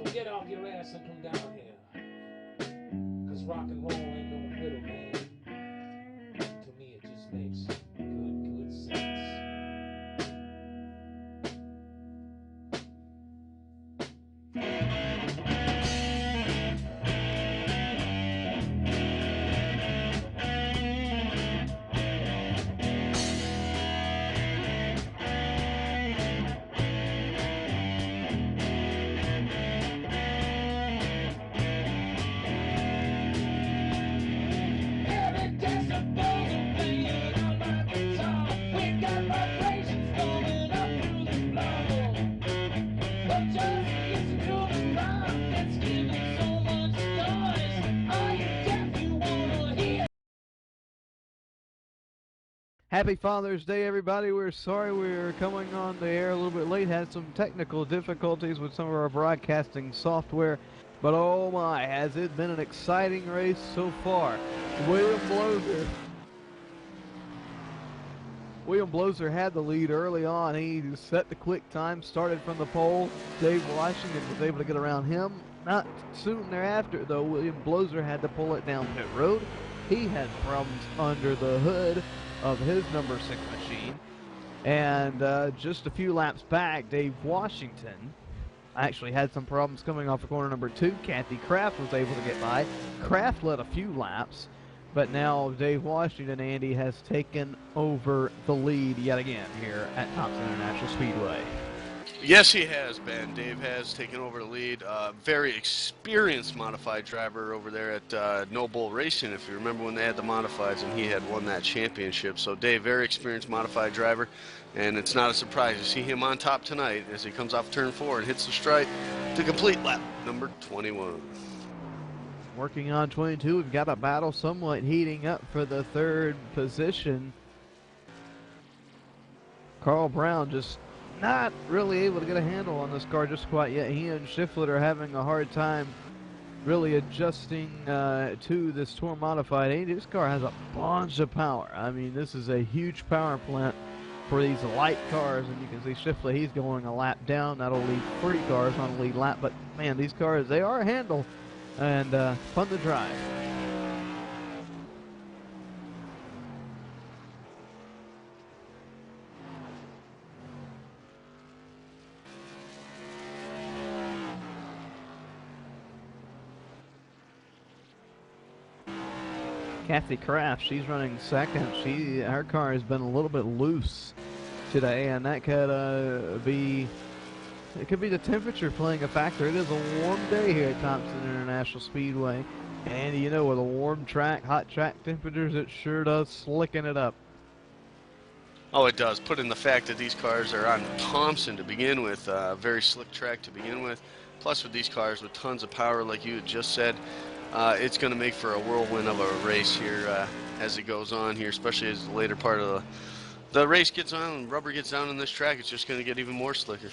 So get off your ass and come down here. Cause rock and roll ain't no riddle, man. To me it just makes good sense. Happy Father's Day, everybody. We're sorry we're coming on the air a little bit late. Had some technical difficulties with some of our broadcasting software. But oh my, has it been an exciting race so far. William Bloser had the lead early on. He set the quick time, started from the pole. Dave Washington was able to get around him. Not soon thereafter, though, William Bloser had to pull it down pit road. He had problems under the hood of his number 6 machine. And just a few laps back, Dave Washington actually had some problems coming off of corner number 2. Kathy Kraft was able to get by. Kraft led a few laps, but now Dave Washington, Andy, has taken over the lead yet again here at Thompson International Speedway. Yes, he has, Ben. Dave has taken over the lead. Very experienced modified driver over there at No Bull Racing, if you remember when they had the modifieds and he had won that championship. So Dave, very experienced modified driver, and it's not a surprise to see him on top tonight as he comes off turn 4 and hits the stripe to complete lap number 21. Working on 22, we've got a battle somewhat heating up for the 3rd position. Carl Brown just not really able to get a handle on this car just quite yet. He and Shiflett are having a hard time really adjusting to this Tour Modified. This car has a bunch of power. I mean, this is a huge power plant for these light cars, and you can see Shiflett, he's going a lap down. That'll leave 3 cars on the lead lap, but man, these cars, they are a handle and fun to drive. Kathy Kraft, she's running 2nd. Her car has been a little bit loose today, and that could be the temperature playing a factor. It is a warm day here at Thompson International Speedway, and you know, with a warm track, hot track temperatures, it sure does slicken it up. Oh, it does. Put in the fact that these cars are on Thompson to begin with, very slick track to begin with. Plus, with these cars with tons of power, like you had just said, it's going to make for a whirlwind of a race here as it goes on here, especially as the later part of the race gets on and rubber gets down on this track. It's just going to get even more slicker.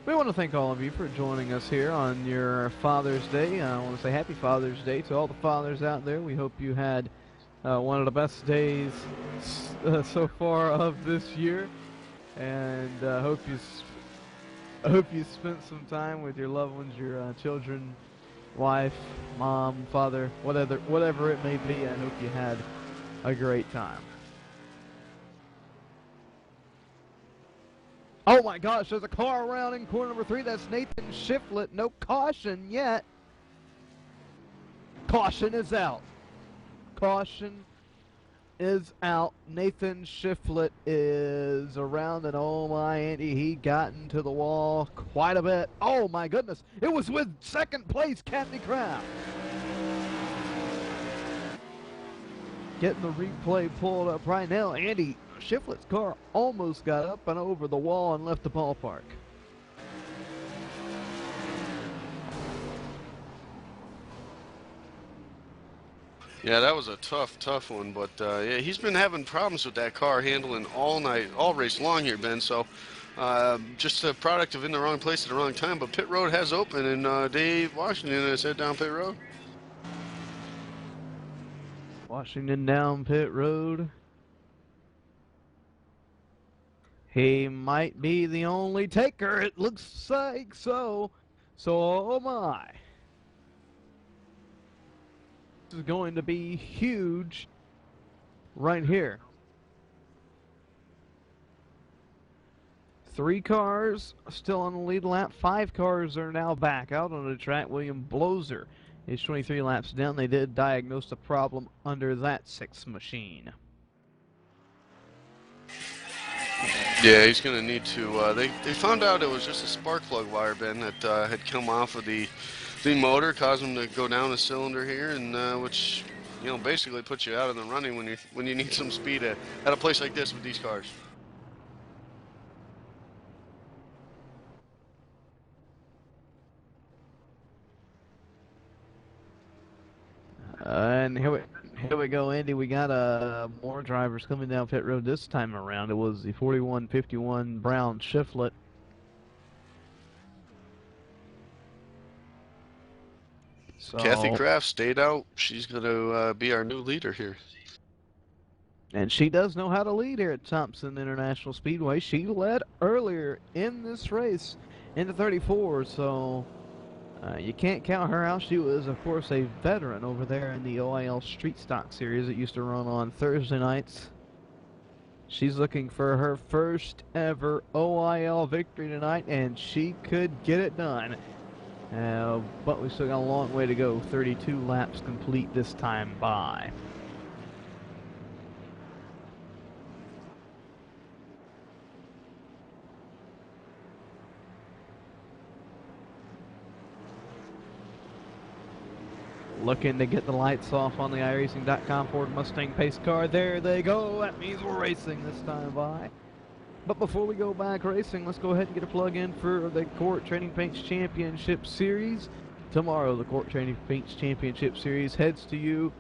We want to thank all of you for joining us here on your Father's Day. I want to say Happy Father's Day to all the fathers out there. We hope you had one of the best days so far of this year, and hope you spent some time with your loved ones, your children, wife, mom, father, whatever it may be. I hope you had a great time. Oh my gosh, there's a car around in corner number 3. That's Nathan Shiflett. No caution yet. Caution is out. Caution is out. Nathan Shiflett is around, and oh my, Andy, he got into the wall quite a bit. Oh my goodness, it was with 2nd place Kathy Kraft. Getting the replay pulled up right now. Andy, Shiflett's car almost got up and over the wall and left the ballpark. Yeah, that was a tough one, but yeah, he's been having problems with that car handling all night, all race long here, Ben. So just a product of in the wrong place at the wrong time. But pit road has opened, and Dave Washington has head down pit road. Washington down pit road. He might be the only taker. It looks like so. So, oh my. This is going to be huge right here. 3 cars still on the lead lap. 5 cars are now back out on the track. William Bloser is 23 laps down. They did diagnose the problem under that 6th machine. Yeah, he's going to need to. They found out it was just a spark plug wire, Ben, that had come off of the motor, caused him to go down a cylinder here, and which basically puts you out of the running when you need some speed at a place like this with these cars. And here we go, Andy. We got more drivers coming down pit road this time around. It was the 4151 Brown Shiflet. So, Kathy Kraft stayed out. She's going to be our new leader here. And she does know how to lead here at Thompson International Speedway. She led earlier in this race in the 34, so you can't count her out. She was, of course, a veteran over there in the OIL Street Stock Series that used to run on Thursday nights. She's looking for her first ever OIL victory tonight, and she could get it done. But we still got a long way to go. 32 laps complete this time by. Looking to get the lights off on the iRacing.com Ford Mustang pace car. There they go. That means we're racing this time by. But before we go back racing, let's go ahead and get a plug in for the Court Trading Paints Championship Series. Tomorrow, the Court Trading Paints Championship Series heads to you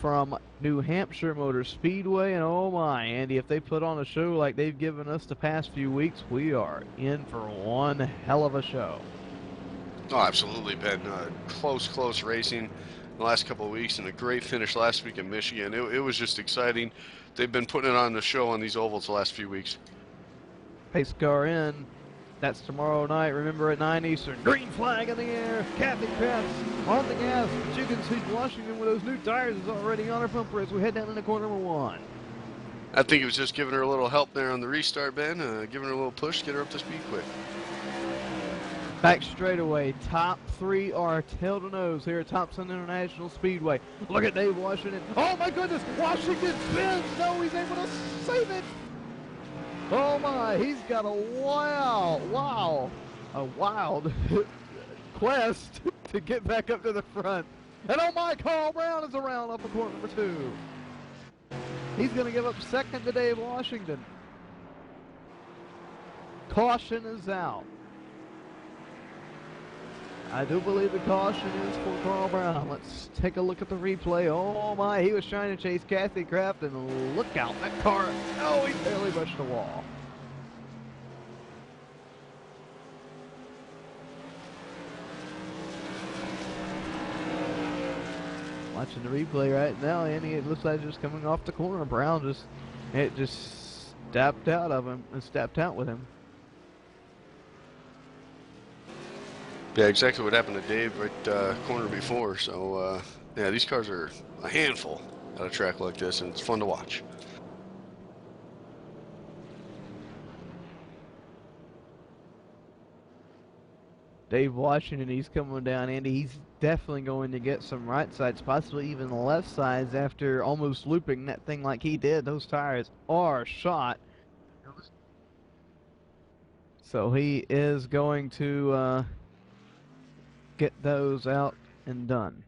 from New Hampshire Motor Speedway. And oh my, Andy, if they put on a show like they've given us the past few weeks, we are in for one hell of a show. Oh, absolutely, Ben. Close racing the last couple of weeks, and a great finish last week in Michigan. It was just exciting. They've been putting it on the show on these ovals the last few weeks. Pace car in. That's tomorrow night. Remember at 9 Eastern. Green flag in the air. Kathy Kraft on the gas. But you can see Washington with those new tires is already on her bumper as we head down into corner number 1. I think it was just giving her a little help there on the restart, Ben. Giving her a little push to get her up to speed quick. Back straightaway, top 3 are tail to nose here at Thompson International Speedway. Look at Dave Washington. Oh my goodness, Washington spins. No, he's able to save it. Oh my, he's got a wild quest to get back up to the front. And oh my, Carl Brown is around up in corner number 2. He's going to give up second to Dave Washington. Caution is out. I do believe the caution is for Carl Brown. Let's take a look at the replay. Oh my, he was trying to chase Kathy Kraft, and look out, that car. Oh, he barely brushed the wall. Watching the replay right now, Andy, it looks like just coming off the corner. Brown just stepped out of him and stepped out with him. Yeah, exactly what happened to Dave right corner before. So, yeah, these cars are a handful at a track like this, and it's fun to watch. Dave Washington, he's coming down, Andy. He's definitely going to get some right sides, possibly even the left sides after almost looping that thing like he did. Those tires are shot. So he is going to get those out and done.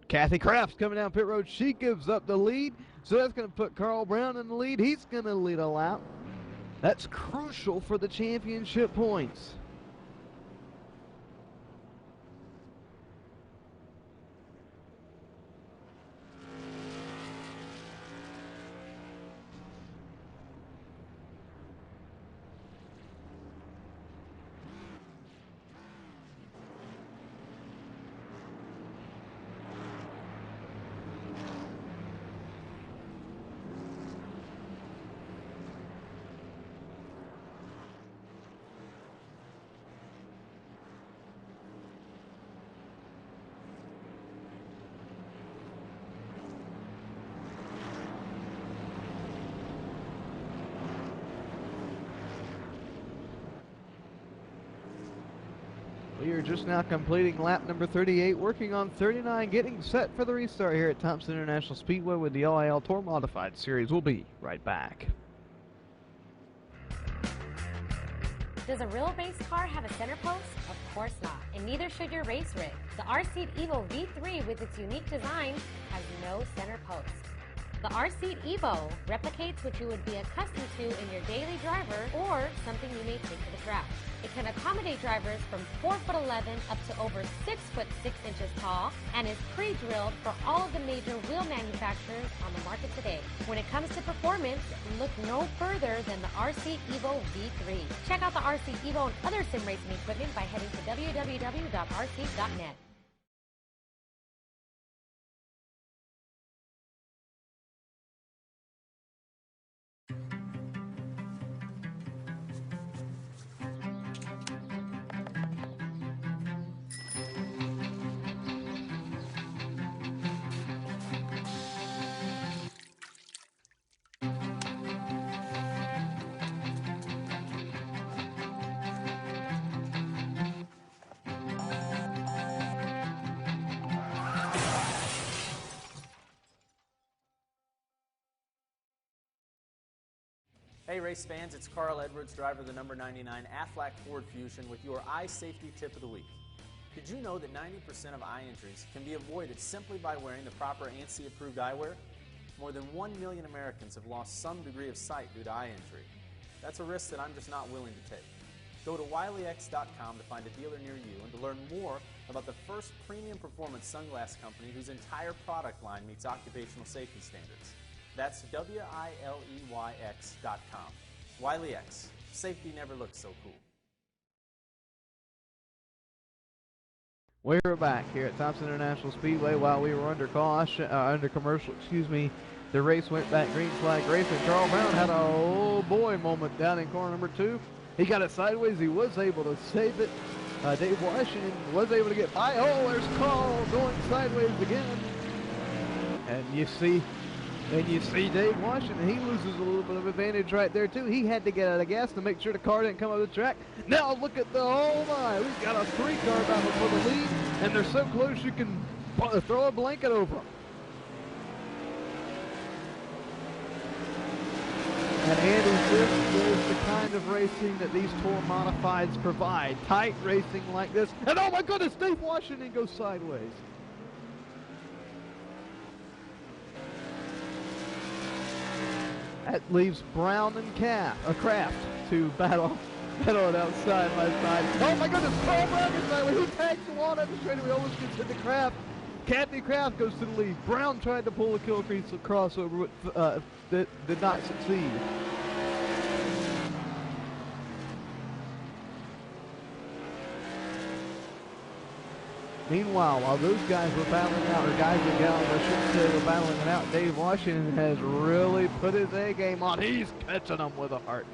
Kathy Kraft's coming down pit road. She gives up the lead. So that's going to put Carl Brown in the lead. He's going to lead a lap. That's crucial for the championship points. We are just now completing lap number 38, working on 39, getting set for the restart here at Thompson International Speedway with the LIL Tour Modified Series. We'll be right back. Does a real race car have a center post? Of course not, and neither should your race rig. The R-Seat Evo V3 with its unique design has no center post. The R-Seat Evo replicates what you would be accustomed to in your daily driver or something you may take to the track. It can accommodate drivers from 4'11" up to over 6'6" tall and is pre-drilled for all of the major wheel manufacturers on the market today. When it comes to performance, look no further than the R-Seat Evo V3. Check out the R-Seat Evo and other sim racing equipment by heading to www.rseat.net. Hey race fans, it's Carl Edwards, driver of the number 99 Aflac Ford Fusion with your eye safety tip of the week. Did you know that 90% of eye injuries can be avoided simply by wearing the proper ANSI approved eyewear? More than 1 million Americans have lost some degree of sight due to eye injury. That's a risk that I'm just not willing to take. Go to wileyx.com to find a dealer near you and to learn more about the first premium performance sunglass company whose entire product line meets occupational safety standards. That's WILEYX.com. Wiley X. Safety never looked so cool. We're back here at Thompson International Speedway. While we were under commercial, the race went back green flag racing. Carl Brown had a oh boy moment down in corner number 2. He got it sideways. He was able to save it. Dave Washington was able to get by. Oh, there's Carl going sideways again. And you see Dave Washington, he loses a little bit of advantage right there too. He had to get out of gas to make sure the car didn't come over the track. Now look at the, oh my, we've got a 3-car battle for the lead, and they're so close you can throw a blanket over them. And Andy, this is the kind of racing that these Tour Modifieds provide. Tight racing like this, and oh my goodness, Dave Washington goes sideways. That leaves Brown and Kraft to battle it outside by side. Oh my goodness, Carl Brown gets sideways. He tags the wall at the straightaway, almost gets into Kraft. Kathy Kraft goes to the lead. Brown tried to pull a Kill Creek crossover, but did not succeed. Meanwhile, while those guys were battling out, or guys and gals, I should say, were battling it out, Dave Washington has really put his A game on. He's catching them with a heart.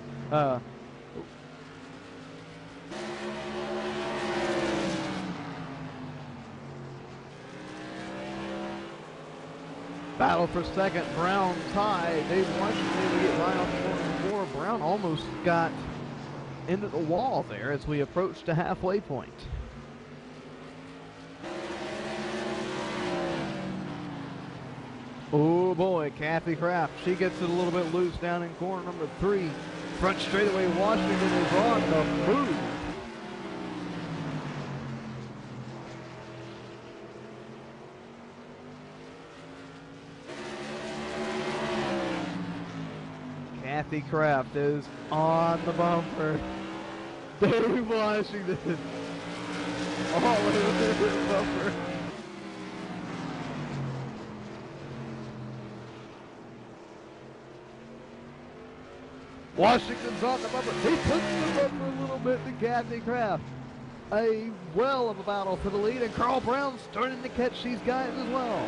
Battle for second, Brown tie. Dave Washington able to get by off corner 4. Brown almost got into the wall there as we approached the halfway point. Oh boy, Kathy Kraft, she gets it a little bit loose down in corner number 3. Front straightaway, Washington is on the move. Kathy Kraft is on the bumper. Dave Washington all over the bumper. Washington's on the bumper. He puts the bumper a little bit to Kathy Kraft. A well of a battle for the lead, and Carl Brown's starting to catch these guys as well.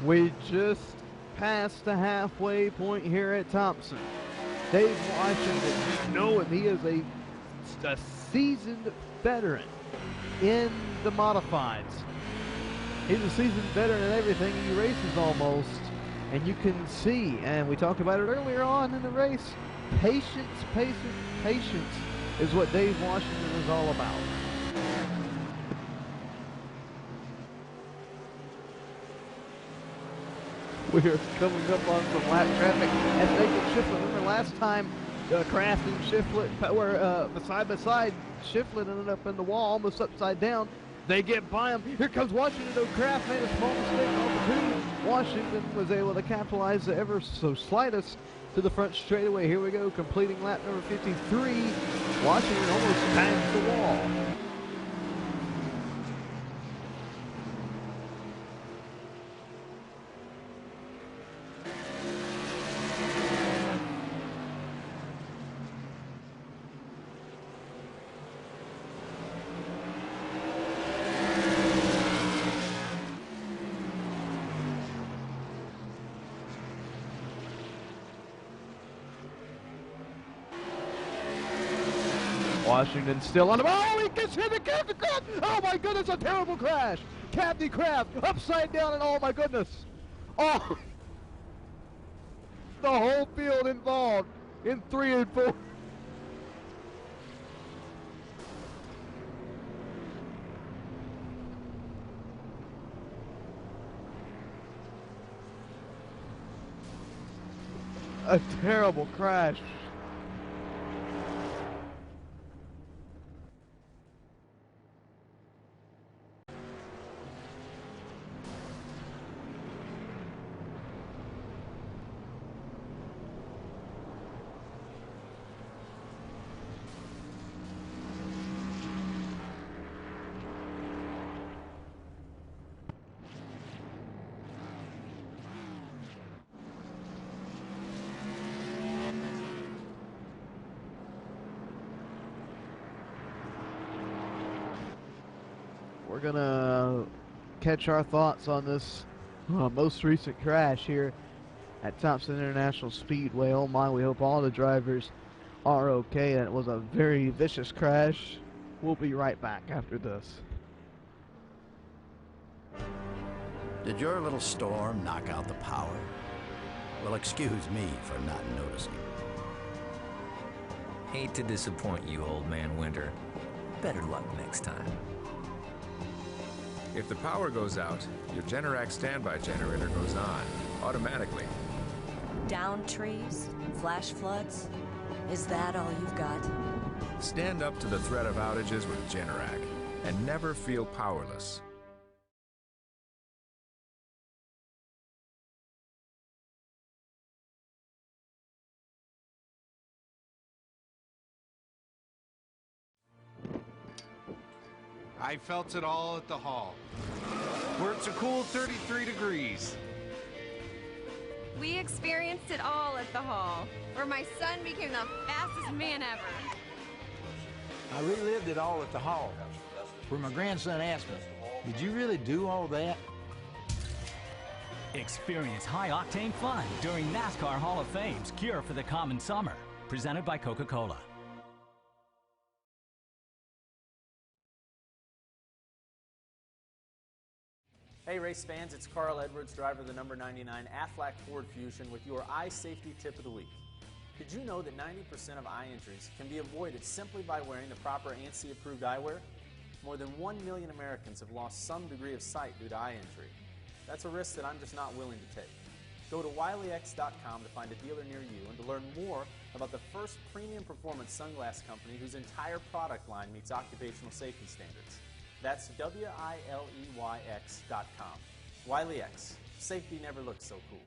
We just passed the halfway point here at Thompson. Dave Washington, you know him. He is a seasoned veteran in the modifieds. He's a seasoned veteran in everything. He races almost. And you can see, and we talked about it earlier on in the race, Patience, patience, patience is what Dave Washington is all about. We are coming up on some lap traffic as Nathan Shiflett. Remember last time Kraft and Shiflett were side by side. Shiflett ended up in the wall, almost upside down. They get by him. Here comes Washington. Though Kraft made a small mistake on the two. Washington was able to capitalize the ever so slightest to the front straightaway. Here we go, completing lap number 53. Washington almost tags the wall. Washington still on him. Oh, he gets hit again. Oh my goodness, a terrible crash. Captain Kraft upside down, and oh my goodness. Oh, the whole field involved in 3 and 4. A terrible crash. We're gonna catch our thoughts on this most recent crash here at Thompson International Speedway. Oh my, we hope all the drivers are okay. It was a very vicious crash. We'll be right back after this. Did your little storm knock out the power? Well, excuse me for not noticing. Hate to disappoint you, old man Winter. Better luck next time. If the power goes out, your Generac standby generator goes on, automatically. Down trees? Flash floods? Is that all you've got? Stand up to the threat of outages with Generac, and never feel powerless. I felt it all at the hall, where it's a cool 33 degrees. We experienced it all at the hall, where my son became the fastest man ever. I relived it all at the hall, where my grandson asked me, "Did you really do all that?" Experience high-octane fun during NASCAR Hall of Fame's Cure for the Common Summer, presented by Coca-Cola. Hey race fans, it's Carl Edwards, driver of the number 99 Aflac Ford Fusion with your eye safety tip of the week. Did you know that 90% of eye injuries can be avoided simply by wearing the proper ANSI approved eyewear? More than 1 million Americans have lost some degree of sight due to eye injury. That's a risk that I'm just not willing to take. Go to wileyx.com to find a dealer near you and to learn more about the first premium performance sunglass company whose entire product line meets occupational safety standards. That's WILEYX.com. Wiley X. Safety never looked so cool.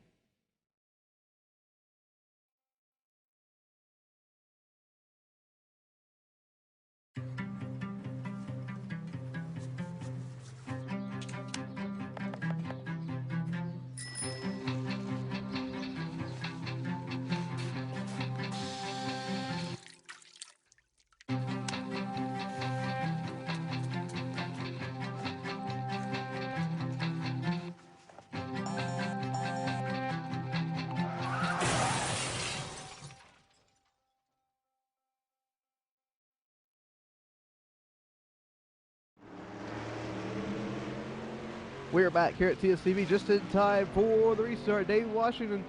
We're back here at TSTV just in time for the restart. Dave Washington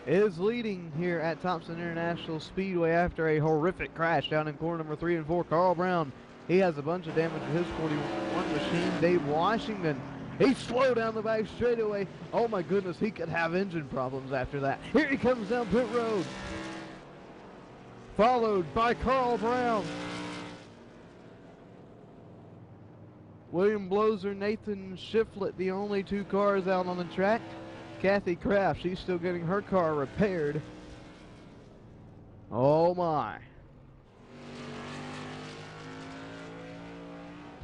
is leading here at Thompson International Speedway after a horrific crash down in corner number 3 and 4. Carl Brown, he has a bunch of damage to his 41 machine. Dave Washington, he's slow down the back straightaway. Oh my goodness, he could have engine problems after that. Here he comes down pit road, followed by Carl Brown. William Bloser, Nathan Shiflett, the only 2 cars out on the track. Kathy Kraft, she's still getting her car repaired. Oh my.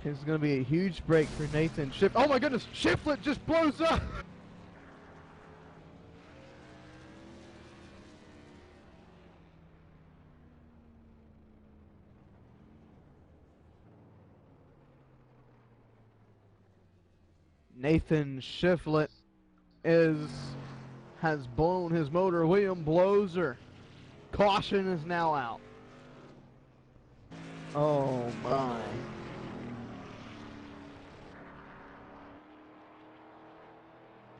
It's going to be a huge break for Nathan Shiflett. Oh my goodness, Shiflett just blows up. Nathan Shiflett has blown his motor. William Bloser, caution is now out. Oh my.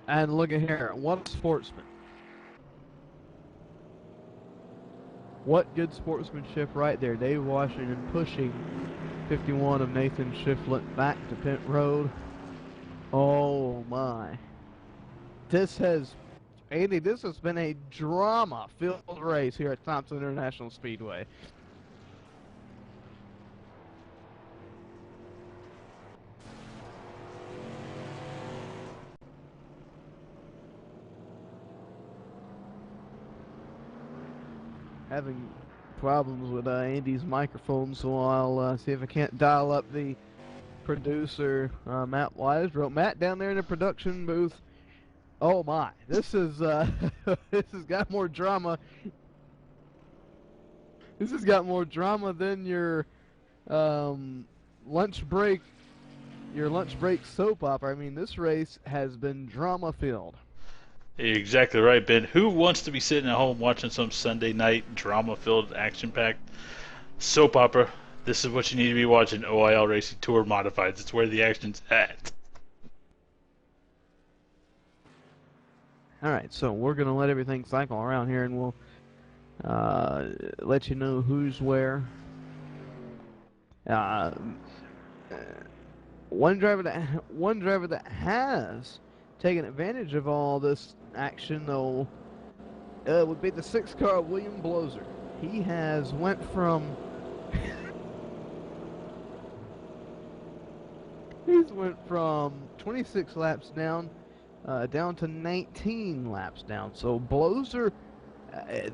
And look at here, what a sportsman. What good sportsmanship right there. Dave Washington pushing 51 of Nathan Shiflett back to pit road. Oh my. Andy, this has been a drama-filled race here at Thompson International Speedway. Having problems with Andy's microphone, so I'll see if I can't dial up the producer, Matt Weisbrook. Matt down there in the production booth. Oh my, this is this has got more drama. This has got more drama than your lunch break soap opera. I mean, this race has been drama filled. Exactly right, Ben. Who wants to be sitting at home watching some Sunday night drama-filled, action-packed soap opera? This is what you need to be watching. OIL Racing Tour Modifieds. It's where the action's at. All right, so we're going to let everything cycle around here, and we'll let you know who's where. One driver that has taken advantage of all this action, though, would be the 6 car William Bloser. He has went from he's went from 26 laps down to 19 laps down. So Bloser,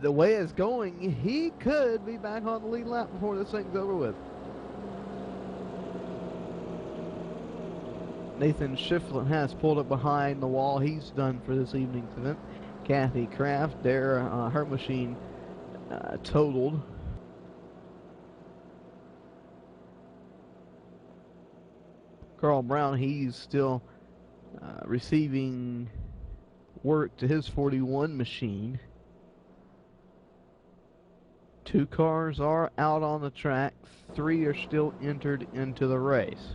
the way it's going, he could be back on the lead lap before this thing's over with. Nathan Shiflett has pulled up behind the wall. He's done for this evening's event. Kathy Kraft, her machine totaled. Carl Brown, he's still receiving work to his 41 machine. 2 cars are out on the track. 3 are still entered into the race.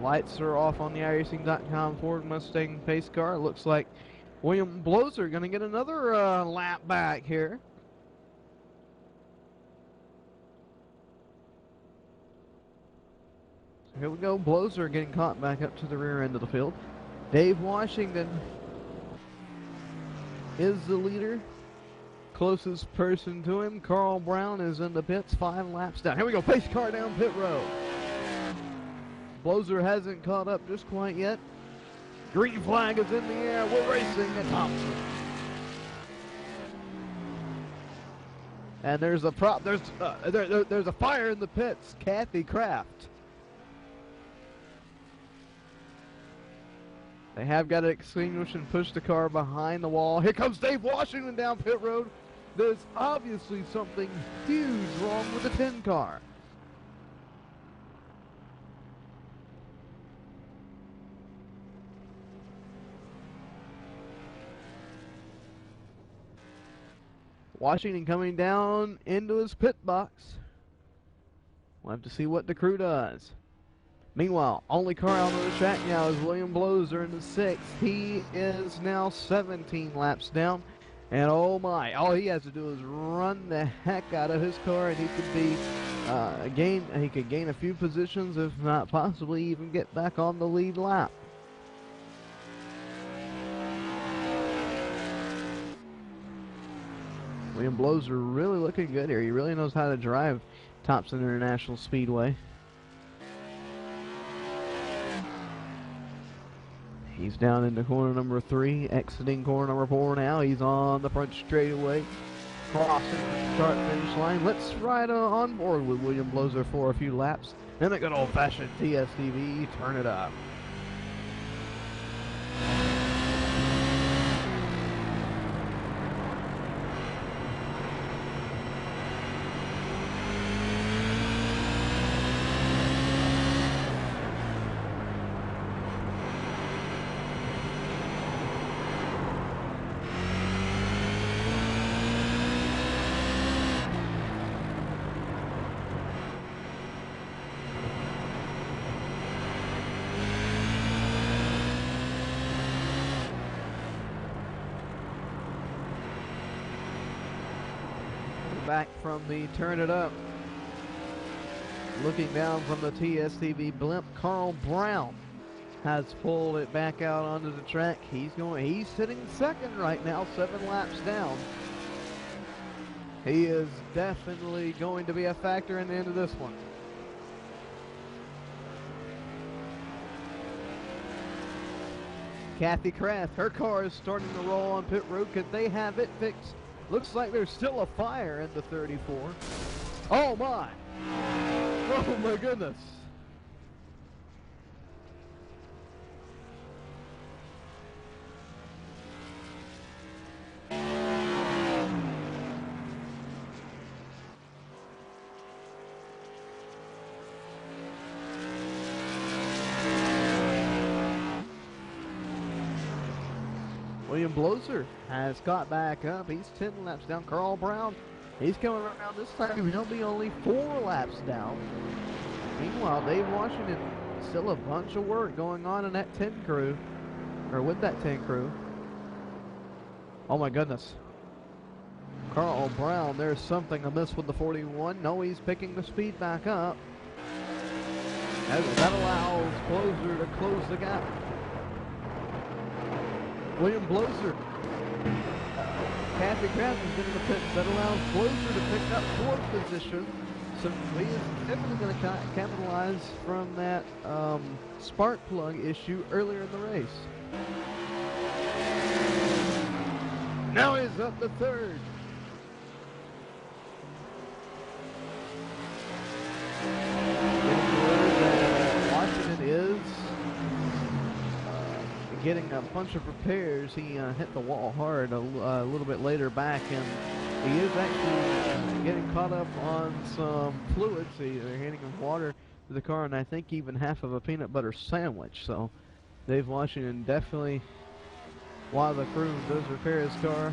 Lights are off on the iRacing.com Ford Mustang pace car. It looks like William Bloser going to get another lap back here. So here we go. Bloser getting caught back up to the rear end of the field. Dave Washington is the leader. Closest person to him, Carl Brown, is in the pits 5 laps down. Here we go. Pace car down pit road. Bloser hasn't caught up just quite yet. Green flag is in the air. We're racing at Thompson. And there's a there's a fire in the pits. Kathy Kraft. They have got to extinguish and push the car behind the wall. Here comes Dave Washington down pit road. There's obviously something huge wrong with the 10 car. Washington coming down into his pit box. We'll have to see what the crew does. Meanwhile, only car out on the track now is William Bloser in the 6th. He is now 17 laps down. And oh my, all he has to do is run the heck out of his car, and he could be he could gain a few positions, if not possibly even get back on the lead lap. William Bloser really looking good here. He really knows how to drive Thompson International Speedway. He's down into corner number 3, exiting corner number 4 now. He's on the front straightaway, crossing the start-finish line. Let's ride on board with William Bloser for a few laps. Then a good old-fashioned TSTV, turn it up. Back from the turn it up. Looking down from the TSTV blimp, Carl Brown has pulled it back out onto the track. He's sitting second right now, 7 laps down. He is definitely going to be a factor in the end of this one. Kathy Kraft, her car is starting to roll on pit road. Could they have it fixed? Looks like there's still a fire in the 34. Oh my! Oh my goodness! William Bloser has got back up. He's 10 laps down. Carl Brown, he's coming around this time. He'll be only 4 laps down. Meanwhile, Dave Washington, still a bunch of work going on in that 10 crew, or with that 10 crew. Oh my goodness. Carl Brown, there's something amiss with the 41. No, he's picking the speed back up. That allows Bloser to close the gap. William Bloser. Kathy Kraft has been in the pits. That allows Bloser to pick up 4th position. So he is definitely going to capitalize from that spark plug issue earlier in the race. Now he's up to 3rd. Washington is getting a bunch of repairs. He hit the wall hard a little bit later back, and he is actually getting caught up on some fluids. They're handing him water to the car, and I think even half of a peanut butter sandwich. So Dave Washington definitely, while the crew does repair his car,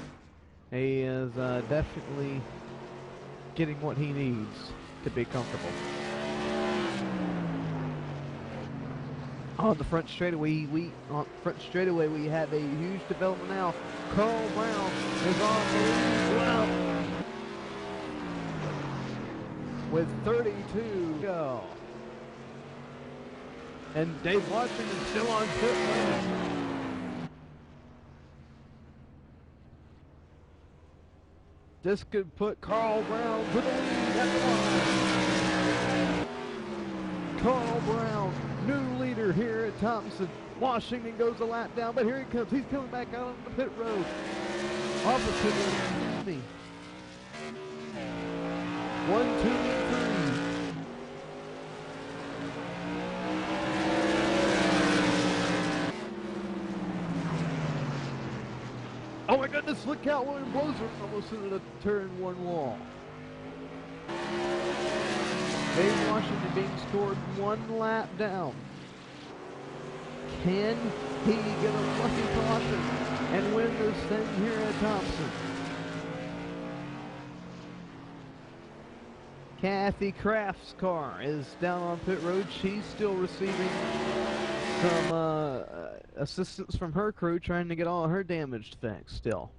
he is definitely getting what he needs to be comfortable. On the front straightaway, we have a huge development now. Carl Brown is on the lead lap with 32 to go. And Dave Washington still on pit lane. This could put Carl Brown to the lead at the line. Carl Brown, new leader here at Thompson. Washington goes a lap down, but here he comes. He's coming back out on the pit road. Opposite of me. 1, 2, 3. Oh my goodness, look out, William Bloser almost into the turn 1 wall. Dave Washington being scored 1 lap down. Can he get a lucky caution and win this thing here at Thompson? Kathy Kraft's car is down on pit road. She's still receiving some assistance from her crew, trying to get all her damage fixed still.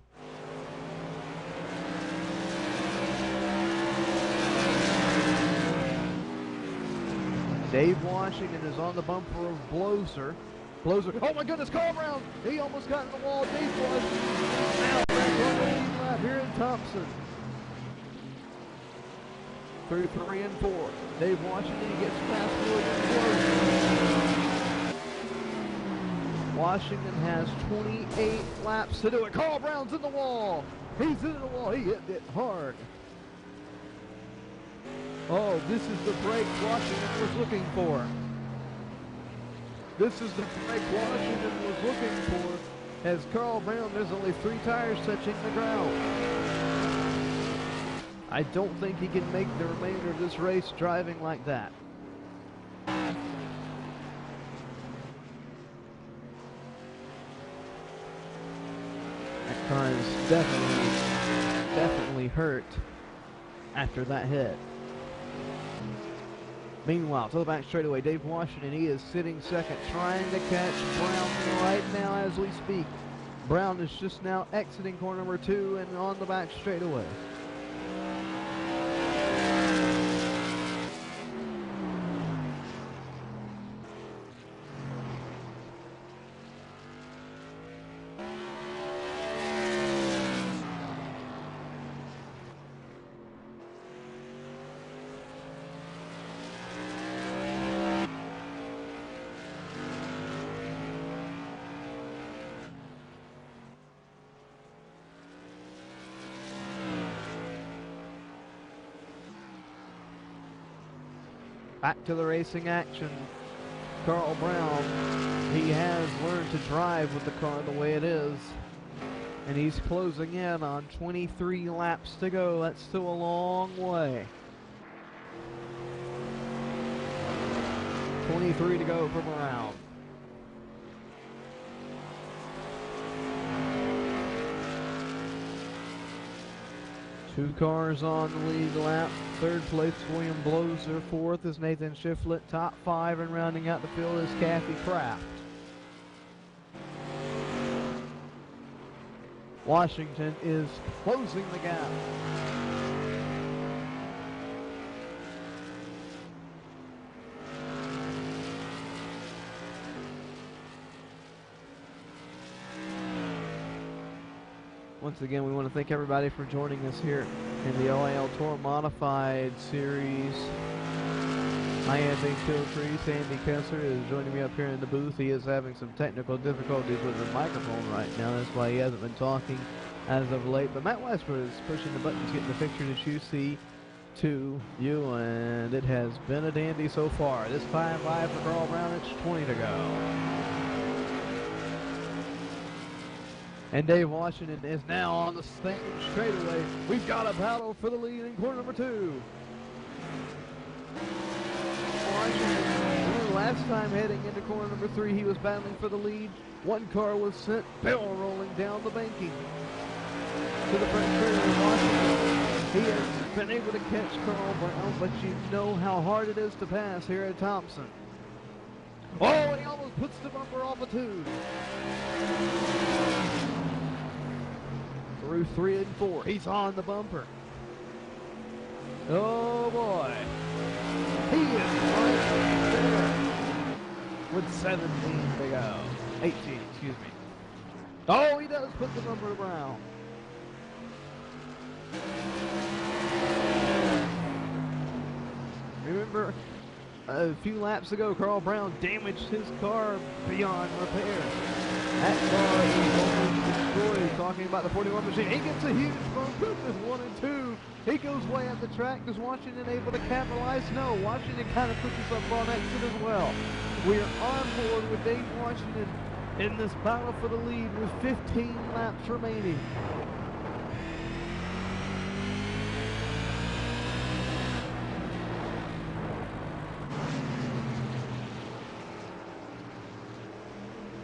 Dave Washington is on the bumper of Bloser. Bloser, oh my goodness, Carl Brown! He almost got in the wall. Dave Washington now back on the lead lap here in Thompson. Through 3 and 4. Dave Washington gets past William Bloser. Washington has 28 laps to do it. Carl Brown's in the wall. He's in the wall. He hit it hard. Oh, this is the break Washington was looking for. This is the break Washington was looking for. As Carl Brown, there's only 3 tires touching the ground. I don't think he can make the remainder of this race driving like that. That car is definitely hurt after that hit. Meanwhile, to the back straightaway, Dave Washington, he is sitting second, trying to catch Brown right now as we speak. Brown is just now exiting corner number 2 and on the back straightaway. Back to the racing action. Carl Brown, he has learned to drive with the car the way it is. And he's closing in on 23 laps to go. That's still a long way. 23 to go from around. Two cars on the lead lap. Third place, William Bloser. Fourth is Nathan Shiflett. Top 5 and rounding out the field is Kathy Kraft. Washington is closing the gap. Once again, we want to thank everybody for joining us here in the OIL Tour Modified Series. I am Big Tree. Sandy Kessler is joining me up here in the booth. He is having some technical difficulties with the microphone right now. That's why he hasn't been talking as of late. But Matt Westford is pushing the buttons, getting the picture that you see to you, and it has been a dandy so far. This time by for Carl Brown, it's 20 to go. And Dave Washington is now on the same straightaway. We've got a battle for the lead in corner number 2. Washington, last time heading into corner number 3, he was battling for the lead. One car was sent barrel rolling down the banking to the front straightaway. Washington, he has been able to catch Carl Brown, but you know how hard it is to pass here at Thompson. Oh, and he almost puts the bumper off a 2. Through 3 and 4. He's on the bumper. Oh boy. He is right there with 17 to go. 18, excuse me. Oh, he does put the bumper to Brown. Remember, a few laps ago, Carl Brown damaged his car beyond repair. That car is almost destroyed. Talking about the 41 machine. He gets a huge bump. This 1 and 2. He goes way up the track. Is Washington able to capitalize? No. Washington kind of puts us up on exit as well. We are on board with Dave Washington in this battle for the lead with 15 laps remaining.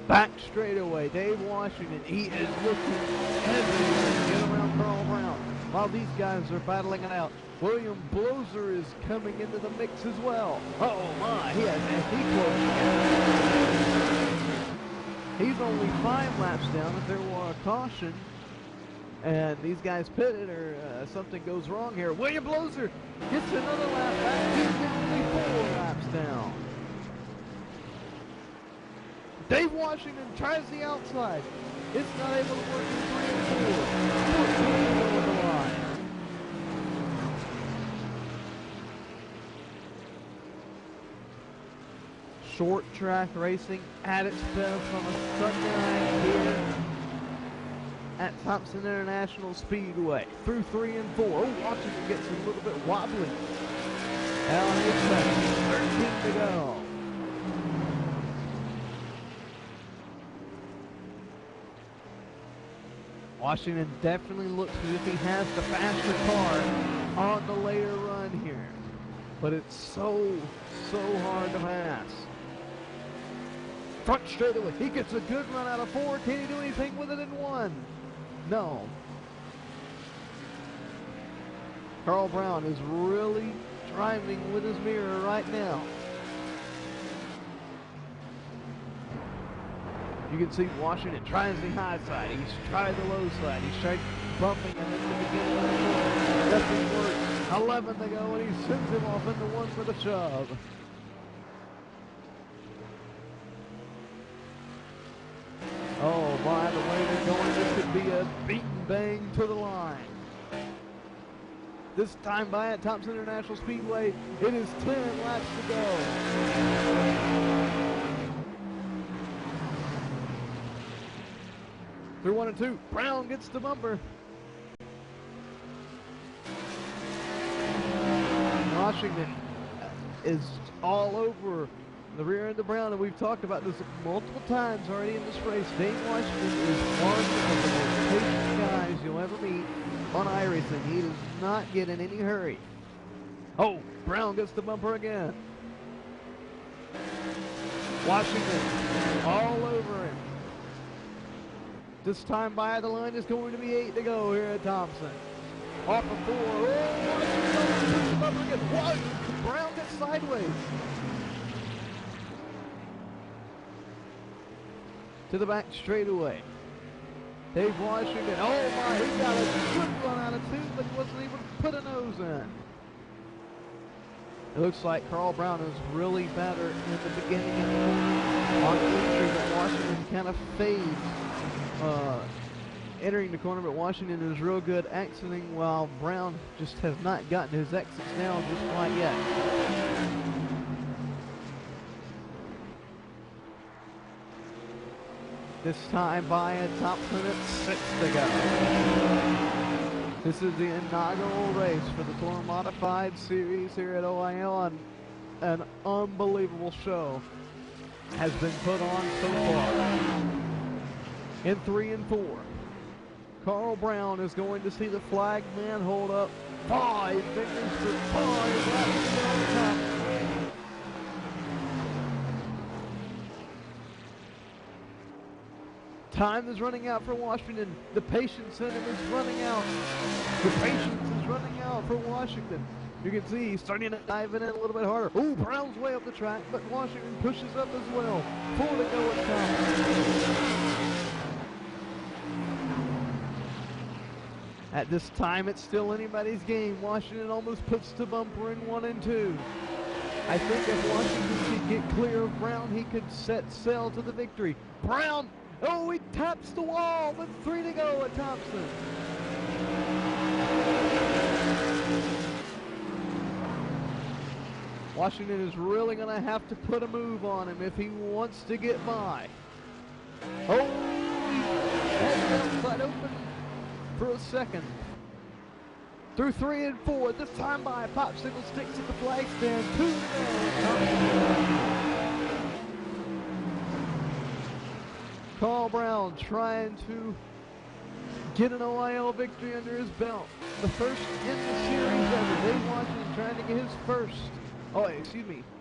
Back straightaway, Dave Washington, he is looking everywhere to get around Carl Brown while these guys are battling it out. William Bloser is coming into the mix as well. Oh my, he has he's only 5 laps down. If there were a caution and these guys pitted or something goes wrong here, William Bloser gets another lap back. He's only 4 laps down. Dave Washington tries the outside. It's not able to work in 3 and 4. Over the line. Short track racing at its best on a Sunday night here at Thompson International Speedway. Through 3 and 4. Oh, Washington gets a little bit wobbly. Down his second. 13 to go. Washington definitely looks as if he has the faster car on the later run here. But it's so hard to pass. Front straightaway. He gets a good run out of 4. Can he do anything with it in 1? No. Carl Brown is really driving with his mirror right now. You can see Washington tries the high side. He's tried the low side. He's tried bumping him in the beginning of the corner. Nothing works. 11 to go, and he sends him off into 1 for the shove. Oh, by the way they're going, this could be a beat and bang to the line. This time by at Thompson International Speedway, it is 10 laps to go. Through 1 and 2, Brown gets the bumper. Washington is all over the rear end of Brown, and we've talked about this multiple times already in this race. Dave Washington is one of the most patient guys you'll ever meet on iRacing. He does not get in any hurry. Oh, Brown gets the bumper again. Washington all over him. This time by the line is going to be 8 to go here at Thompson. Off of 4. Oh, Washington up again. What? Brown gets sideways. To the back straightaway. Dave Washington. Oh my, he got a good run out of 2, but he wasn't able to put a nose in. It looks like Carl Brown is really better in the beginning of the corner on entry, but Washington kind of fades. Entering the corner, but Washington is real good exiting, while Brown just has not gotten his exits down just quite yet. This time by Thompson at 6 to go. This is the inaugural race for the Tour Modified Series here at OIL, and an unbelievable show has been put on so far. In 3 and 4. Carl Brown is going to see the flag man hold up 5 fingers for 5 laps. Time is running out for Washington. The patience in him is running out. The patience is running out for Washington. You can see he's starting to dive in a little bit harder. Ooh, Brown's way up the track, but Washington pushes up as well. 4 to go at Thompson. At this time, it's still anybody's game. Washington almost puts the bumper in 1 and 2. I think if Washington could get clear of Brown, he could set sail to the victory. Brown, oh, he taps the wall with 3 to go at Thompson. Washington is really going to have to put a move on him if he wants to get by. Oh, he has the outside open for a second. Through 3 and 4, this time by Popsicle sticks at the flag stand. 2 to go. Carl Brown trying to get an OIL victory under his belt. The first in the series ever. Dave Washington trying to get his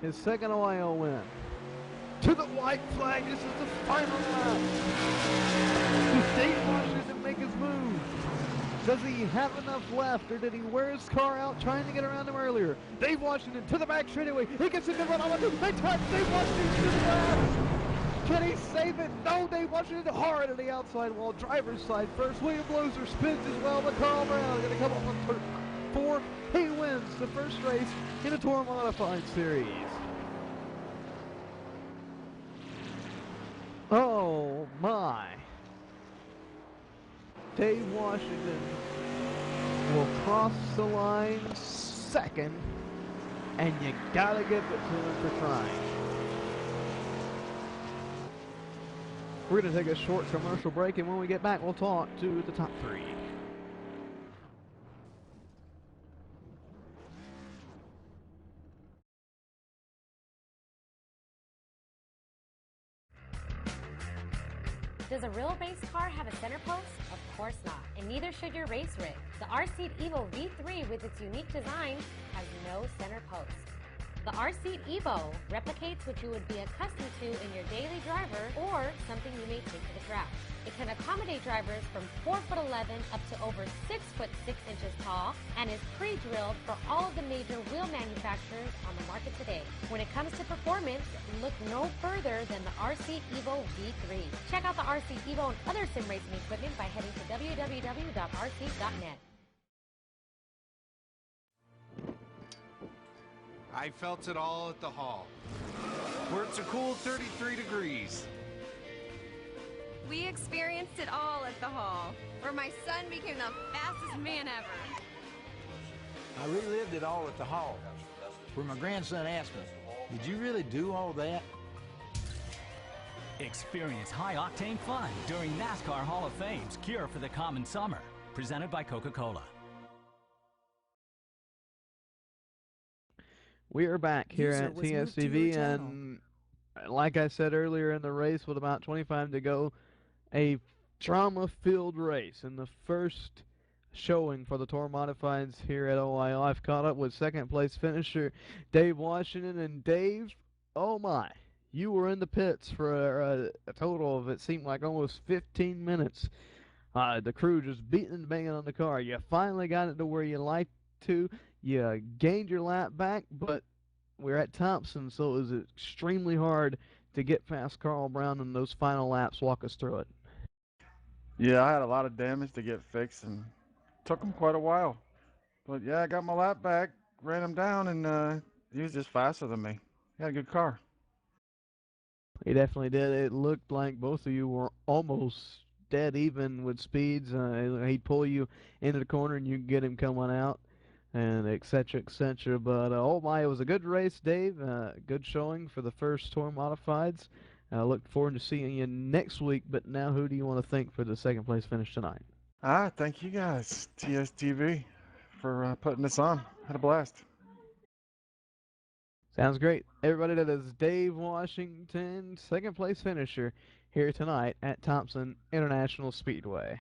his second OIL win. To the white flag, this is the final lap. Does Dave Washington make his move? Does he have enough left, or did he wear his car out trying to get around him earlier? Dave Washington to the back straightaway. He gets a good run on it. They touch. Dave Washington to the left. Can he save it? No, Dave Washington hard at the outside wall. Driver's side first. William Bloser spins as well, but Carl Brown going to come up on turn 4. He wins the first race in the Tour Modified Series. Oh my. Dave Washington will cross the line second, and you gotta give it to him for trying. We're gonna take a short commercial break, and when we get back, we'll talk to the top 3. Does a real race car have a center post? Of course not, and neither should your race rig. The R-Seat Evo V3 with its unique design has no center post. The R-Seat Evo replicates what you would be accustomed to in your daily driver or something you may take to the track. It can accommodate drivers from 4'11" up to over 6'6" tall and is pre-drilled for all of the major wheel manufacturers on the market today. When it comes to performance, look no further than the R-Seat Evo V3. Check out the R-Seat Evo and other sim racing equipment by heading to www.rseat.net. I felt it all at the hall, where it's a cool 33 degrees. We experienced it all at the hall, where my son became the fastest man ever. I relived it all at the hall, where my grandson asked me, "Did you really do all that?" Experience high-octane fun during NASCAR Hall of Fame's Cure for the Common Summer, presented by Coca-Cola. We are back here at TSTV, and like I said earlier in the race, with about 25 to go, a drama-filled race in the first showing for the Tour Modifieds here at OIL. I've caught up with second-place finisher Dave Washington, and Dave, oh my, you were in the pits for a total of, it seemed like, almost 15 minutes. The crew just beating and banging on the car. You finally got it to where you liked to. You gained your lap back, but we're at Thompson, so it was extremely hard to get past Carl Brown in those final laps. Walk us through it. Yeah, I had a lot of damage to get fixed, and took him quite a while. But yeah, I got my lap back, ran him down, and he was just faster than me. He had a good car. He definitely did. It looked like both of you were almost dead even with speeds. He'd pull you into the corner, and you get him coming out, and et cetera, et cetera. But oh my, it was a good race, Dave. Good showing for the first Tour Modifieds. Look forward to seeing you next week. But now, who do you want to thank for the second place finish tonight? Thank you guys, TSTV, for putting this on. Had a blast. Sounds great. Everybody, that is Dave Washington, second place finisher here tonight at Thompson International Speedway.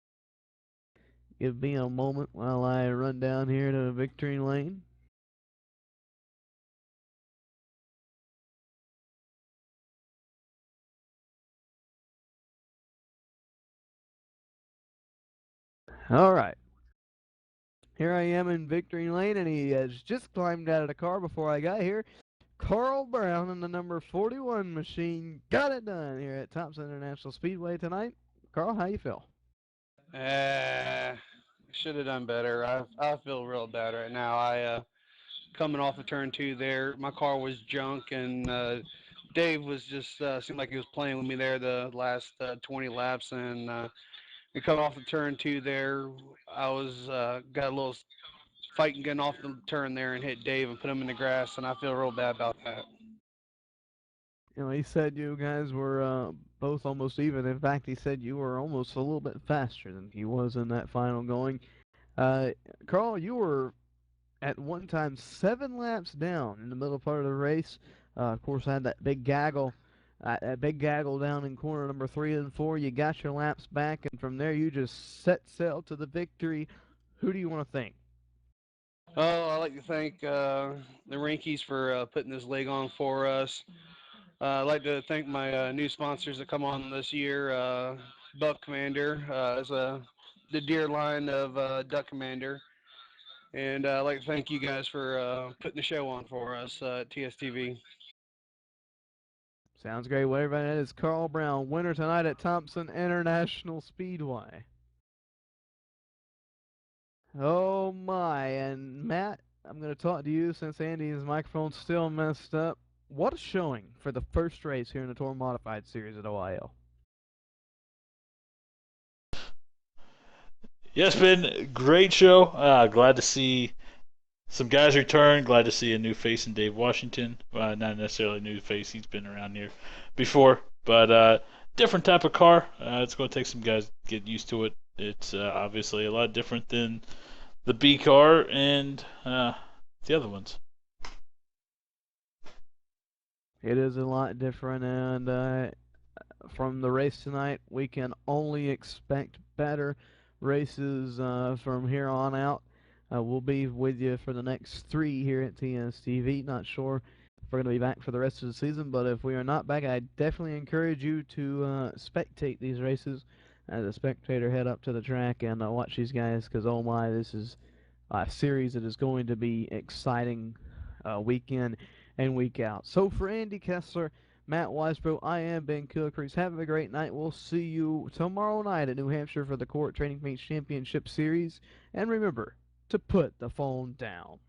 Give me a moment while I run down here to Victory Lane. All right. Here I am in Victory Lane, and he has just climbed out of the car before I got here. Carl Brown in the number 41 machine got it done here at Thompson International Speedway tonight. Carl, how you feel? Should have done better. I feel real bad right now. Coming off of turn 2 there, my car was junk, and Dave was just seemed like he was playing with me there the last 20 laps, and coming off of turn 2 there, I was got a little fighting getting off the turn there and hit Dave and put him in the grass, and I feel real bad about that. You know, he said you guys were both almost even. In fact, he said you were almost a little bit faster than he was in that final going. Carl, you were at one time 7 laps down in the middle part of the race. Of course, had that big gaggle down in corner number 3 and 4. You got your laps back, and from there you just set sail to the victory. Who do you want to thank? Oh, I'd like to thank the Rinkies for putting this leg on for us. I'd like to thank my new sponsors that come on this year. Buck Commander is a the deer line of Duck Commander. And I'd like to thank you guys for putting the show on for us at TSTV. Sounds great. Well, everybody, that is Carl Brown, winner tonight at Thompson International Speedway. Oh my, and Matt, I'm going to talk to you since Andy's microphone's still messed up. What a showing for the first race here in the Tour Modified Series at OIL. Yes, Ben, great show. Glad to see some guys return. Glad to see a new face in Dave Washington. Not necessarily a new face. He's been around here before. But different type of car. It's going to take some guys to get used to it. It's obviously a lot different than the B car and the other ones. It is a lot different, and from the race tonight, we can only expect better races from here on out. We'll be with you for the next 3 here at TSTV. Not sure if we're going to be back for the rest of the season, but if we are not back, I definitely encourage you to spectate these races as a spectator. Head up to the track and watch these guys, because oh my, this is a series that is going to be exciting week in and week out. So for Andy Kessler, Matt Weisbro, I am Ben Kilcrease. Have a great night. We'll see you tomorrow night at New Hampshire for the Court Training Meets Championship Series. And remember to put the phone down.